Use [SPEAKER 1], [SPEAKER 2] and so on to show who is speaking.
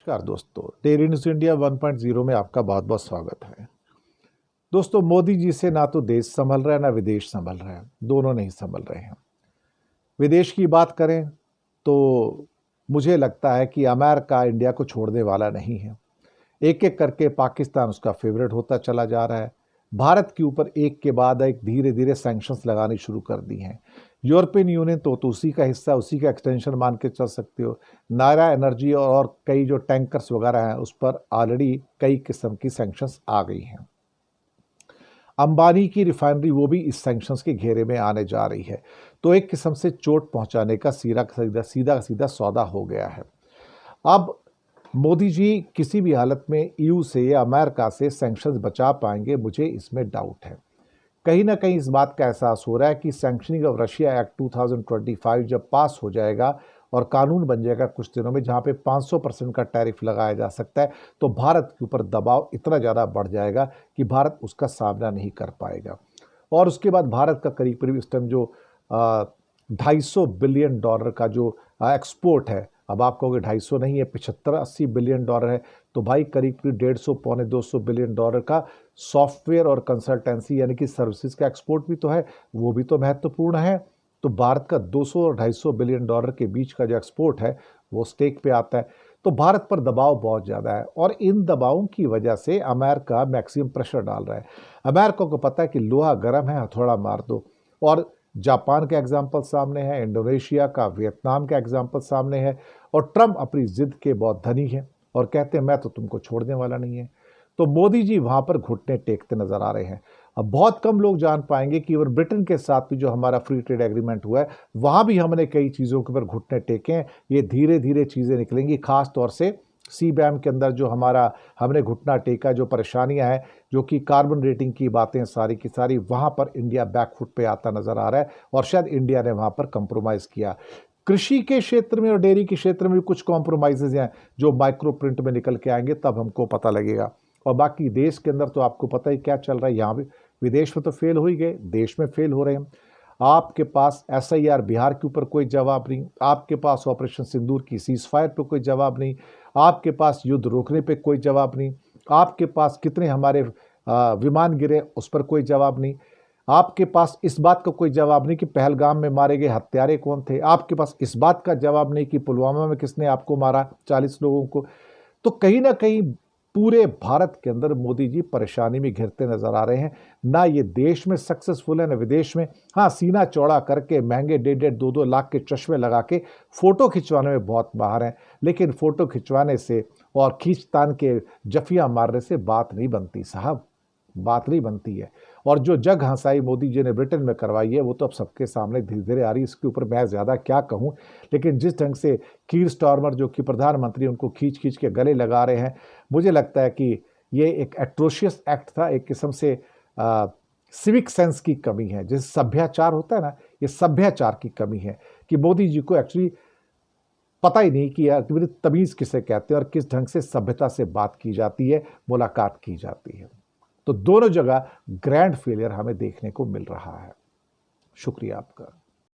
[SPEAKER 1] नमस्कार दोस्तों, daily news India 1.0 में आपका बहुत बहुत स्वागत है। दोस्तों, मोदी जी से ना तो देश संभल रहा है ना विदेश संभल रहा है, दोनों नहीं संभल रहे हैं। विदेश की बात करें तो मुझे लगता है कि अमेरिका इंडिया को छोड़ने वाला नहीं है। एक एक करके पाकिस्तान उसका फेवरेट होता चला जा रहा है। भारत के ऊपर एक के बाद एक धीरे धीरे सैंक्शंस लगानी शुरू कर दी हैं। यूरोपियन यूनियन तो उसी का हिस्सा, उसी का एक्सटेंशन मान के चल सकते हो। नायरा एनर्जी और कई जो टैंकर्स वगैरह हैं उस पर ऑलरेडी कई किस्म की सैंक्शंस आ गई हैं। अंबानी की रिफाइनरी वो भी इस सैंक्शंस के घेरे में आने जा रही है। तो एक किस्म से चोट पहुंचाने का सीधा सीधा सौदा हो गया है। अब मोदी जी किसी भी हालत में ईयू से या अमेरिका से सैंक्शंस बचा पाएंगे, मुझे इसमें डाउट है। कहीं ना कहीं इस बात का एहसास हो रहा है कि सैंक्शनिंग ऑफ रशिया एक्ट 2025 जब पास हो जाएगा और कानून बन जाएगा कुछ दिनों में, जहां पे 500% का टैरिफ लगाया जा सकता है, तो भारत के ऊपर दबाव इतना ज़्यादा बढ़ जाएगा कि भारत उसका सामना नहीं कर पाएगा। और उसके बाद भारत का करीब करीब इस टाइम जो 250 बिलियन डॉलर का जो एक्सपोर्ट है, अब आप कहोगे 250 नहीं है, 75-80 बिलियन डॉलर है, तो भाई करीब करीब 150 पौने 200 बिलियन डॉलर का सॉफ्टवेयर और कंसल्टेंसी यानी कि सर्विसेज का एक्सपोर्ट भी तो है, वो भी तो महत्वपूर्ण है। तो भारत का 200 और 250 बिलियन डॉलर के बीच का जो एक्सपोर्ट है वो स्टेक पे आता है। तो भारत पर दबाव बहुत ज़्यादा है और इन दबावों की वजह से अमेरिका मैक्सिमम प्रेशर डाल रहा है। अमेरिका को पता है कि लोहा गर्म है, हथौड़ा मार दो। और जापान का एग्जाम्पल सामने है, इंडोनेशिया का, वियतनाम का एग्जाम्पल सामने है। और ट्रम्प अपनी जिद के बहुत धनी है और कहते हैं मैं तो तुमको छोड़ने वाला नहीं है। तो मोदी जी वहां पर घुटने टेकते नजर आ रहे हैं। अब बहुत कम लोग जान पाएंगे कि इवन ब्रिटेन के साथ भी जो हमारा फ्री ट्रेड एग्रीमेंट हुआ है, वहां भी हमने कई चीज़ों के ऊपर घुटने टेके हैं। ये धीरे धीरे चीज़ें निकलेंगी, खास तौर से CBAM के अंदर जो हमारा हमने घुटना टेका, जो परेशानियां हैं, जो कि कार्बन रेटिंग की बातें सारी की सारी, वहां पर इंडिया बैकफुट पे आता नजर आ रहा है और शायद इंडिया ने वहां पर कंप्रोमाइज किया। कृषि के क्षेत्र में और डेयरी के क्षेत्र में भी कुछ कॉम्प्रोमाइजेज हैं जो माइक्रो प्रिंट में निकल के आएंगे, तब हमको पता लगेगा। और बाकी देश के अंदर तो आपको पता ही क्या चल रहा है, यहाँ भी विदेश में तो फेल हो ही गए, देश में फेल हो रहे हैं। आपके पास SIR बिहार के ऊपर कोई जवाब नहीं, आपके पास ऑपरेशन सिंदूर की सीजफायर पे कोई जवाब नहीं, आपके पास युद्ध रोकने पे कोई जवाब नहीं, आपके पास कितने हमारे विमान गिरे उस पर कोई जवाब नहीं, आपके पास इस बात का कोई जवाब नहीं कि पहलगाम में मारे गए हत्यारे कौन थे, आपके पास इस बात का जवाब नहीं कि पुलवामा में किसने आपको मारा 40 लोगों को। तो कहीं ना कहीं पूरे भारत के अंदर मोदी जी परेशानी में घिरते नजर आ रहे हैं। ना ये देश में सक्सेसफुल है ना विदेश में। हाँ, सीना चौड़ा करके महंगे 1.5-2 लाख के चश्मे लगा के फोटो खिंचवाने में बहुत माहिर हैं, लेकिन फोटो खिंचवाने से और खींचतान के जफियां मारने से बात नहीं बनती साहब, बात नहीं बनती है। और जो जग हंसाई मोदी जी ने ब्रिटेन में करवाई है वो तो अब सबके सामने धीरे धीरे आ रही है। इसके ऊपर मैं ज़्यादा क्या कहूँ, लेकिन जिस ढंग से कीर स्टारमर जो कि प्रधानमंत्री उनको खींच खींच के गले लगा रहे हैं, मुझे लगता है कि ये एक एट्रोशियस एक्ट था, एक किस्म से सिविक सेंस की कमी है। जैसे सभ्याचार होता है ना, ये सभ्याचार की कमी है कि मोदी जी को एक्चुअली पता ही नहीं कि यार तमीज़ किसे कहते हैं और किस ढंग से सभ्यता से बात की जाती है, मुलाकात की जाती है। तो दोनों जगह ग्रैंड फेलियर हमें देखने को मिल रहा है। शुक्रिया आपका।